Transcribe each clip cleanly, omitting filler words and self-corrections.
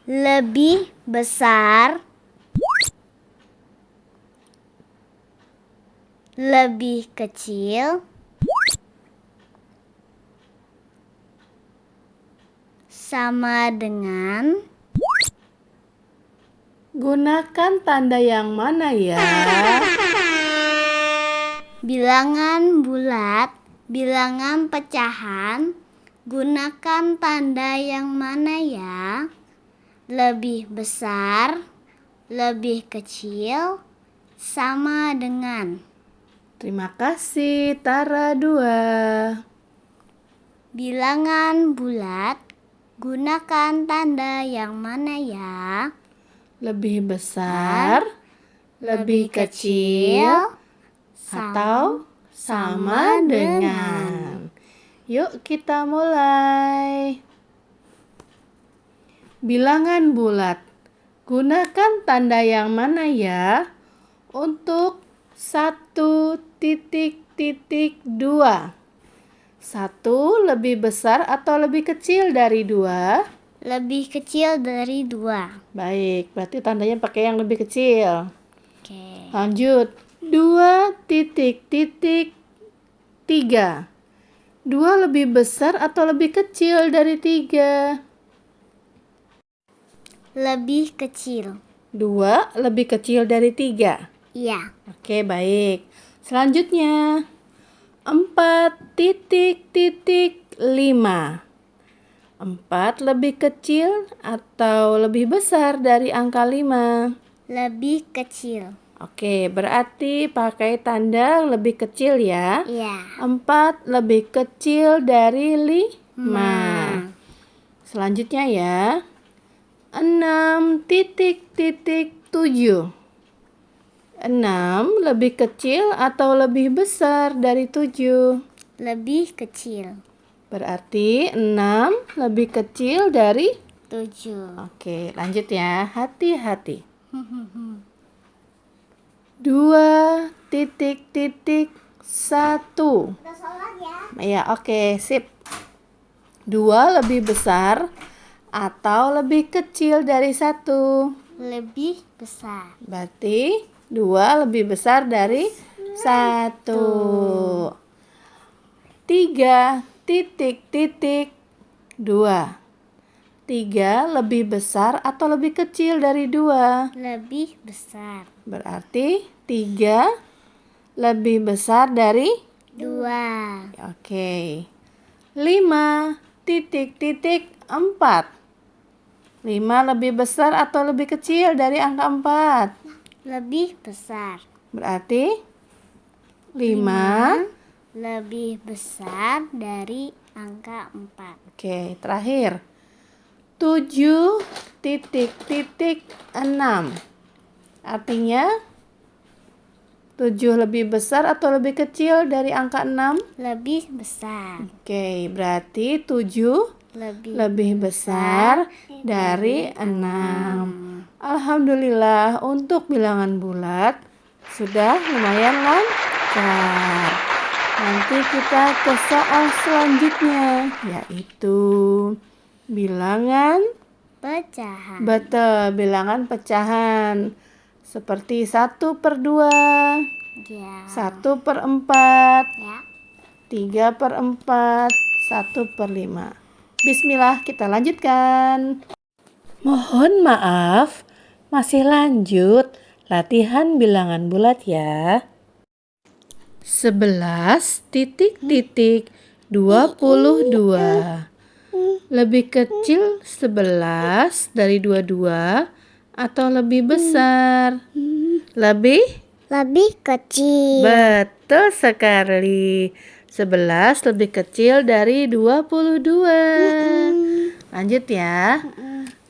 lebih besar, lebih kecil, sama dengan. Gunakan tanda yang mana ya? Bilangan bulat, bilangan pecahan. Gunakan tanda yang mana ya? Lebih besar, lebih kecil, sama dengan. Terima kasih, Tara 2. Bilangan bulat, gunakan tanda yang mana ya? Lebih besar, lebih kecil, atau sama dengan. Yuk kita mulai. Bilangan bulat. Gunakan tanda yang mana ya? Untuk 1.2. 1 lebih besar atau lebih kecil dari 2? Lebih kecil dari 2. Baik, berarti tandanya pakai yang lebih kecil. Oke. Lanjut. 2.3. 2 lebih besar atau lebih kecil dari 3? Lebih kecil. 2 lebih kecil dari 3. Iya. Oke, baik. Selanjutnya. 4.5. 4 lebih kecil atau lebih besar dari angka 5? Lebih kecil. Oke, berarti pakai tanda lebih kecil ya. Iya. 4 lebih kecil dari 5. Selanjutnya ya. 6.7. 6 lebih kecil atau lebih besar dari 7? Lebih kecil. Berarti 6 lebih kecil dari 7. Oke, lanjut ya. Hati-hati. 2.1. Ya, oke, sip. 2 lebih besar atau lebih kecil dari 1? Lebih besar. Berarti 2 lebih besar dari 1. 3.2. 3 lebih besar atau lebih kecil dari 2? Lebih besar. Berarti 3 lebih besar dari 2. Oke. 5.4. 5 lebih besar atau lebih kecil dari angka 4? Lebih besar. Berarti 5. Lebih besar dari angka 4. Oke, terakhir. 7.6. Artinya 7 lebih besar atau lebih kecil dari angka 6? Lebih besar. Oke, berarti 7 lebih besar dari 6. Alhamdulillah, untuk bilangan bulat sudah lumayan lancar. Nanti kita ke soal selanjutnya, yaitu bilangan Pecahan. betul, bilangan pecahan. Seperti 1/2, Ya. 1/4, Ya. 3/4, 1/5. Bismillah, kita lanjutkan. Mohon maaf, masih lanjut latihan bilangan bulat ya. 11.22. Lebih kecil 11 dari 22 atau lebih besar? Lebih kecil. Betul sekali. 11 lebih kecil dari 22. Lanjut ya.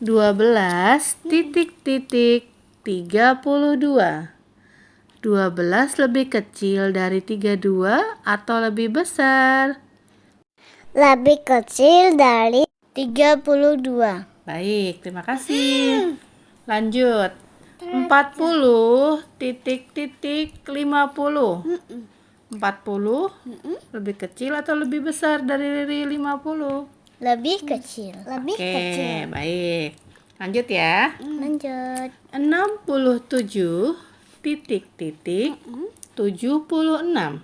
12.32. 12 lebih kecil dari 32 atau lebih besar? Lebih kecil dari 32. Baik, terima kasih. Lanjut. 40.50. 40 lebih kecil atau lebih besar dari 50? Lebih kecil. Oke, baik. Lanjut ya. Lanjut. 67 titik titik 76.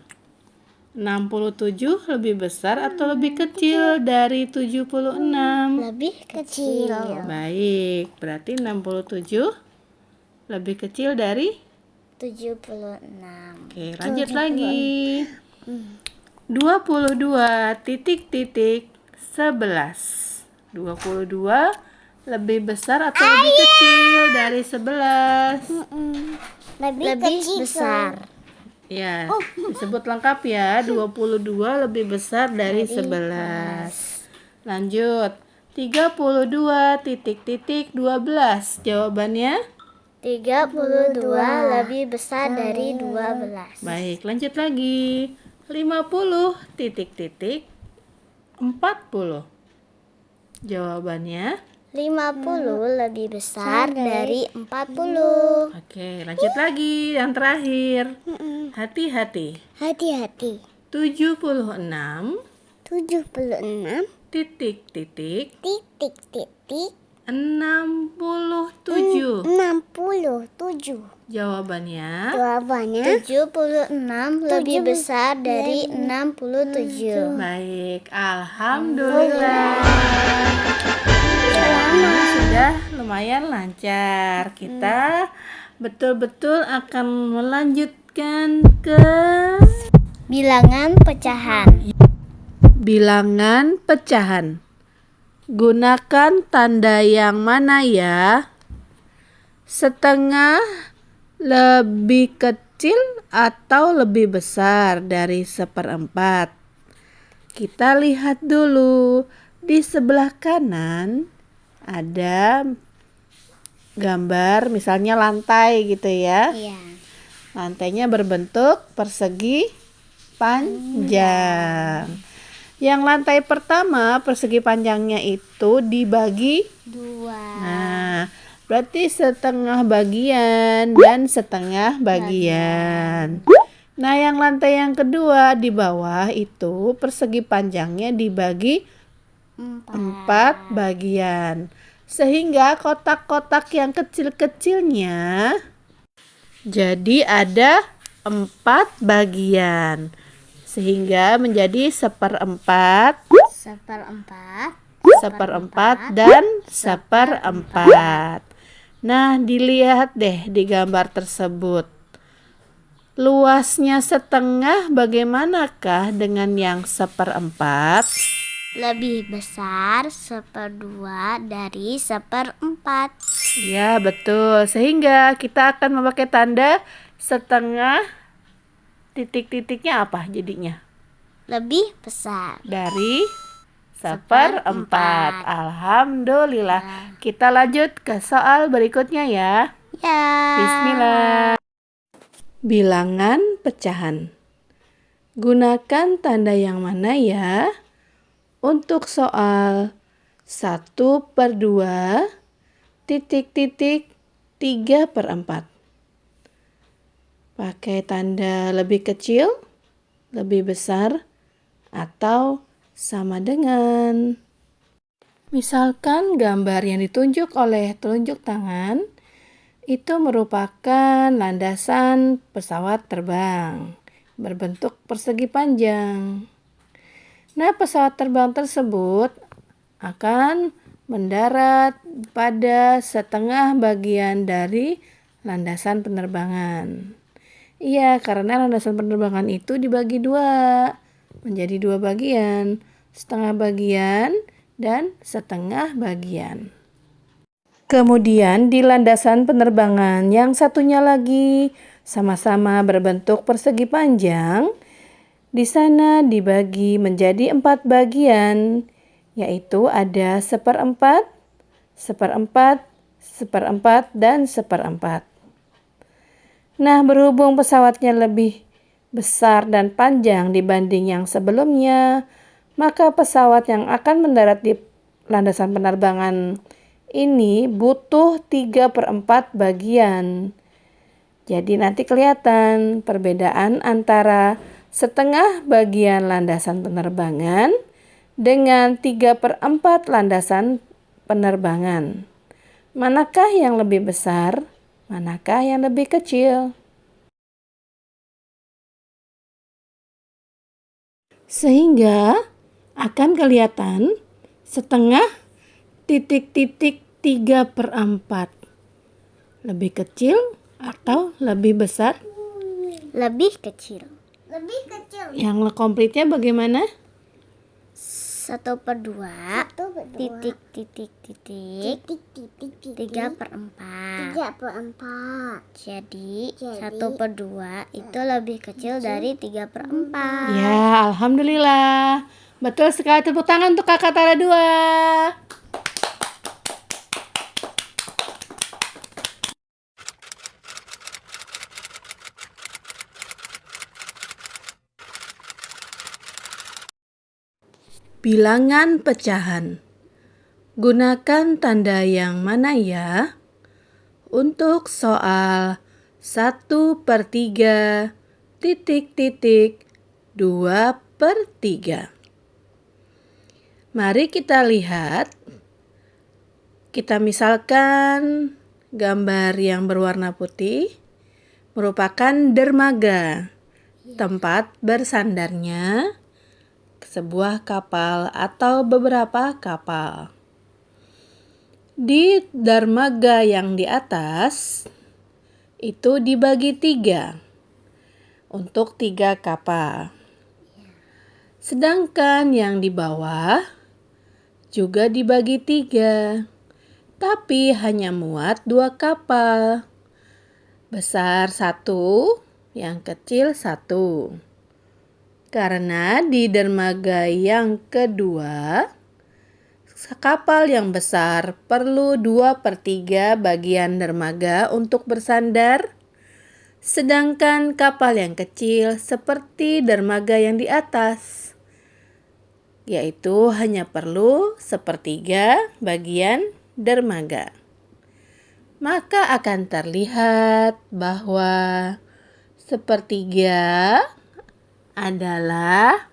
67 lebih besar atau lebih kecil dari 76? Lebih kecil. Baik, berarti 67 lebih kecil dari 76. Oke, lanjut lagi. 22 titik titik 11. 22 lebih besar atau lebih kecil dari 11? Lebih besar. Ya, disebut lengkap ya. 22 lebih besar dari 11. Lanjut. 32 titik titik 12. Jawabannya? 32 lebih besar dari 12. Baik, lanjut lagi. 50 titik titik 40. Jawabannya? 50 lebih besar dari 40. Oke, lanjut lagi. Yang terakhir. Hati-hati. Hati-hati. 76 76 titik titik titik titik 67. 67. Jawabannya? 76 lebih besar dari 67. Baik, alhamdulillah. Sudah lumayan lancar. Kita betul-betul akan melanjutkan ke Bilangan pecahan. bilangan pecahan. Gunakan tanda yang mana ya? Setengah lebih kecil atau lebih besar dari seperempat? Kita lihat dulu. Di sebelah kanan ada gambar misalnya lantai gitu ya. Iya. Lantainya berbentuk persegi panjang. Yang lantai pertama persegi panjangnya itu dibagi 2. Nah, berarti setengah bagian dan setengah bagian. Nah, yang lantai yang kedua di bawah itu persegi panjangnya dibagi 4 bagian. Sehingga kotak-kotak yang kecil-kecilnya jadi ada 4 bagian. Sehingga menjadi seperempat, seperempat dan seperempat. Nah, dilihat deh di gambar tersebut. Luasnya setengah bagaimanakah dengan yang seperempat? Lebih besar 1/2 dari 1/4. Ya, betul. Sehingga kita akan memakai tanda setengah titik-titiknya apa jadinya? Lebih besar Dari seperempat. Alhamdulillah. Kita lanjut ke soal berikutnya ya. ya. Bismillah. Bilangan pecahan. Gunakan tanda yang mana ya? Untuk soal 1/2 titik-titik 3/4. Pakai tanda lebih kecil, lebih besar, atau sama dengan. Misalkan gambar yang ditunjuk oleh telunjuk tangan itu merupakan landasan pesawat terbang berbentuk persegi panjang. Nah, pesawat terbang tersebut akan mendarat pada setengah bagian dari landasan penerbangan. Iya, karena landasan penerbangan itu dibagi 2, menjadi 2 bagian, setengah bagian dan setengah bagian. Kemudian di landasan penerbangan yang satunya lagi sama-sama berbentuk persegi panjang, di sana dibagi menjadi 4 bagian, yaitu ada seperempat, seperempat, seperempat, dan seperempat. Nah, berhubung pesawatnya lebih besar dan panjang dibanding yang sebelumnya, maka pesawat yang akan mendarat di landasan penerbangan ini butuh 3/4 bagian. Jadi nanti kelihatan perbedaan antara setengah bagian landasan penerbangan dengan 3/4 landasan penerbangan. Manakah yang lebih besar? Manakah yang lebih kecil? Sehingga akan kelihatan setengah titik-titik 3/4. Lebih kecil atau lebih besar? Lebih kecil. Yang komplitnya bagaimana? 1/2 titik 3/4. Jadi 1/2 itu lebih kecil dari 3/4. Ya, alhamdulillah. Betul sekali, tepuk tangan untuk Kakak Tara 2. Bilangan pecahan. Gunakan tanda yang mana ya? Untuk soal 1/3 titik-titik 2/3. Mari kita lihat. Kita misalkan gambar yang berwarna putih merupakan dermaga, tempat bersandarnya sebuah kapal atau beberapa kapal. Di dermaga yang di atas itu dibagi 3 untuk 3 kapal. Sedangkan yang di bawah juga dibagi 3, tapi hanya muat 2 kapal. Besar 1, yang kecil 1. Karena di dermaga yang kedua, kapal yang besar perlu 2/3 bagian dermaga untuk bersandar, sedangkan kapal yang kecil seperti dermaga yang di atas, yaitu hanya perlu 1/3 bagian dermaga. Maka akan terlihat bahwa 1/3 adalah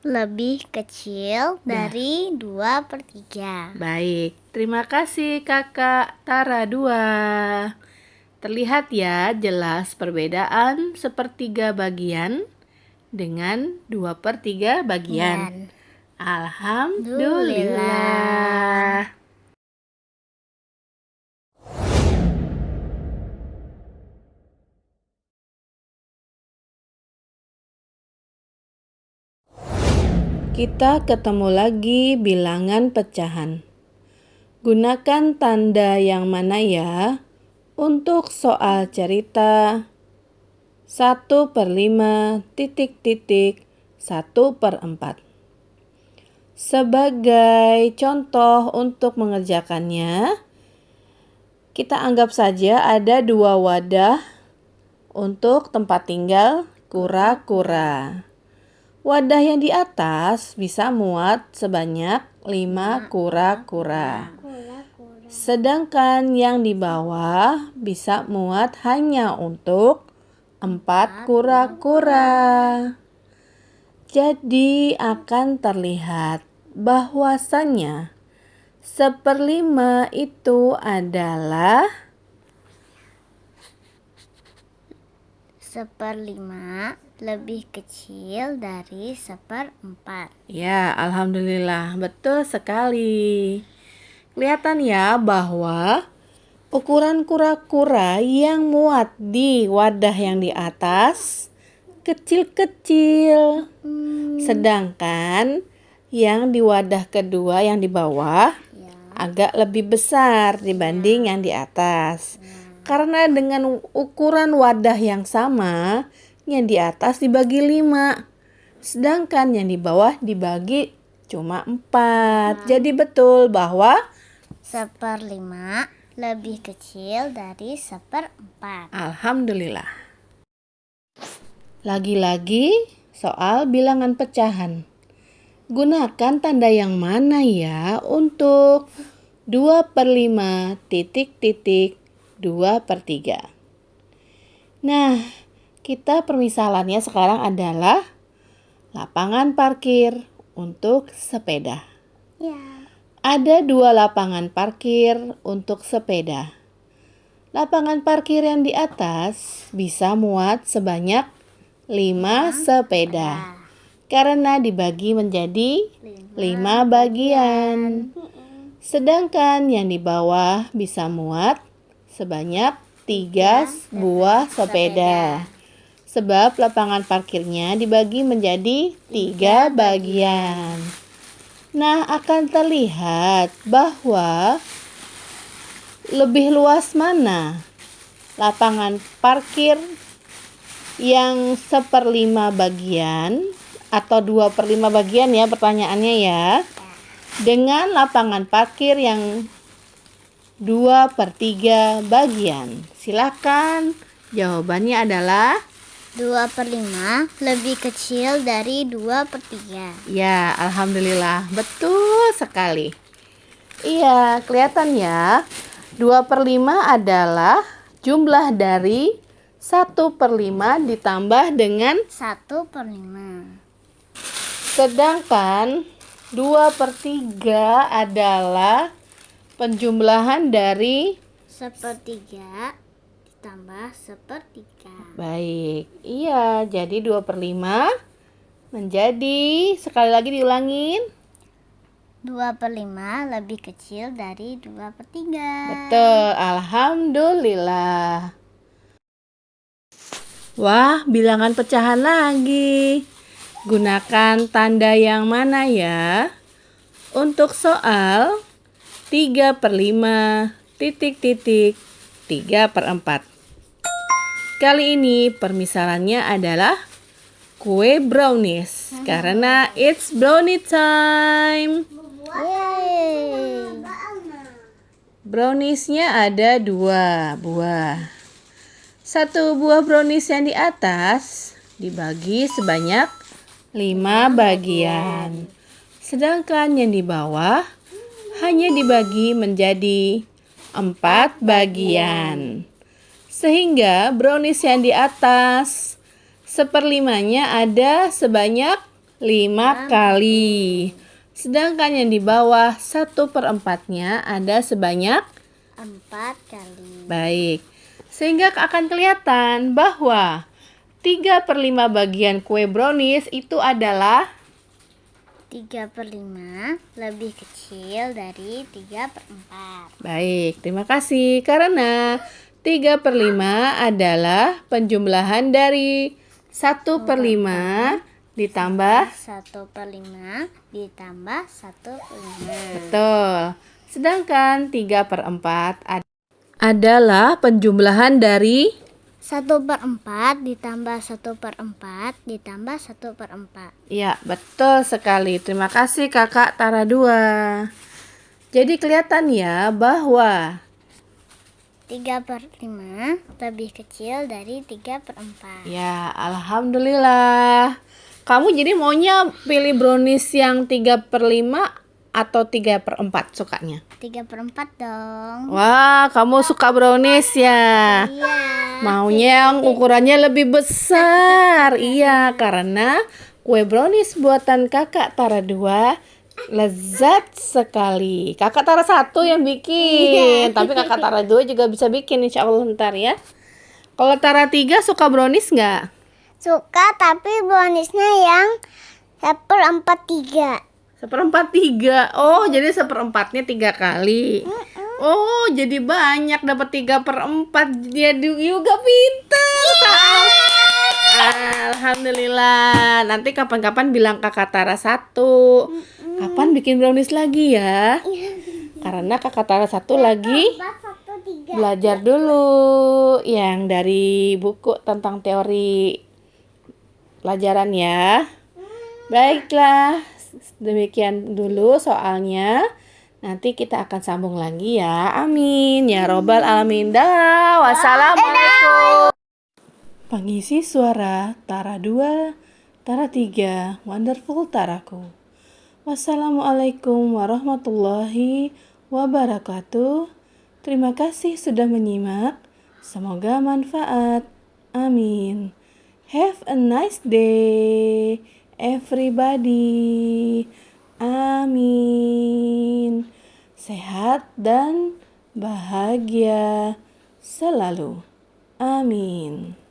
Lebih kecil dari 2/3. baik. Terima kasih Kakak Tara 2. Terlihat ya jelas perbedaan 1/3 bagian dengan 2/3 bagian. Alhamdulillah. Kita ketemu lagi bilangan pecahan. Gunakan tanda yang mana ya untuk soal cerita 1/5 titik-titik 1/4. Sebagai contoh untuk mengerjakannya, kita anggap saja ada 2 wadah untuk tempat tinggal kura-kura. Wadah yang di atas bisa muat sebanyak 5 kura-kura. Sedangkan yang di bawah bisa muat hanya untuk 4 kura-kura. Jadi akan terlihat bahwasannya 1/5 itu adalah 1/5 lebih kecil dari 1/4. ya, alhamdulillah, betul sekali. Kelihatan ya bahwa ukuran kura-kura yang muat di wadah yang di atas kecil-kecil. Sedangkan yang di wadah kedua yang di bawah agak lebih besar dibanding yang di atas. Karena dengan ukuran wadah yang sama, yang di atas dibagi 5. Sedangkan yang di bawah dibagi cuma 4. Jadi betul bahwa 1/5 lebih kecil dari 1/4. alhamdulillah. Lagi-lagi soal bilangan pecahan. Gunakan tanda yang mana ya untuk 2/5 titik-titik 2/3. Nah, kita permisalannya sekarang adalah lapangan parkir untuk sepeda. Ya. Ada 2 lapangan parkir untuk sepeda. Lapangan parkir yang di atas bisa muat sebanyak 5 sepeda karena dibagi menjadi 5 bagian. Sedangkan yang di bawah bisa muat sebanyak 3 buah sepeda. Sebab lapangan parkirnya dibagi menjadi 3 bagian. Nah, akan terlihat bahwa lebih luas mana lapangan parkir yang 1/5 bagian atau 2/5 bagian ya pertanyaannya ya, dengan lapangan parkir yang 2/3 bagian. Silakan, jawabannya adalah 2/5 lebih kecil dari 2/3. ya, alhamdulillah, betul sekali. Iya, kelihatan ya. 2/5 adalah jumlah dari 1/5 ditambah dengan 1/5. sedangkan 2/3 adalah penjumlahan dari 1/3 ditambah 1/3. baik. Iya, jadi 2/5 menjadi, sekali lagi diulangin. 2/5 lebih kecil dari 2/3. Betul, alhamdulillah. Wah, bilangan pecahan lagi. Gunakan tanda yang mana ya? Untuk soal 3/5 titik titik 3/4. Kali ini permisalannya adalah kue brownies karena it's brownie time. Yeay. Browniesnya ada 2 buah. 1 buah brownies yang di atas dibagi sebanyak 5 bagian. Sedangkan yang di bawah hanya dibagi menjadi 4 bagian. Sehingga brownies yang di atas 1/5-nya ada sebanyak 5 kali. Sedangkan yang di bawah 1/4-nya ada sebanyak 4 kali. baik. Sehingga akan kelihatan bahwa 3/5 bagian kue brownies itu adalah 3/5 lebih kecil dari 3/4. baik. Terima kasih karena 3/5 adalah penjumlahan dari 1/5 ditambah 1/5 ditambah 1/5. betul. Sedangkan 3/4 adalah penjumlahan dari 1/4 ditambah 1/4 ditambah 1/4. ya, betul sekali. Terima kasih Kakak Tara 2. Jadi kelihatan ya bahwa 3/5 lebih kecil dari 3/4. ya, alhamdulillah. Kamu jadi maunya pilih brownies yang 3/5 atau 3/4 sukanya? 3/4 dong. Wah, kamu suka brownies ya? Iya. Maunya yang ukurannya lebih besar. Iya, karena kue brownies buatan Kakak Tara 2 lezat sekali. Kakak Tara 1 yang bikin, tapi Kakak Tara 2 juga bisa bikin insya Allah ntar ya. Kalau Tara 3 suka brownies nggak? Suka, tapi browniesnya yang 1/4 3. 1/4 3. Oh, jadi 1/4-nya 3 kali. Oh, jadi banyak dapat 3/4. Dia juga pintar. Alhamdulillah. Nanti kapan-kapan bilang Kakak Tara 1. Kapan bikin brownies lagi ya? Karena Kakak Tara 1 lagi belajar dulu yang dari buku tentang teori pelajaran ya. Baiklah, demikian dulu soalnya. Nanti kita akan sambung lagi ya. Amin ya robbal alamin. Dah, wassalamualaikum. Pengisi suara Tara 2, Tara 3, Wonderful Taraku. Wassalamualaikum warahmatullahi wabarakatuh. Terima kasih sudah menyimak. Semoga manfaat. Amin. Have a nice day, everybody. Amin. sehat dan bahagia selalu. Amin.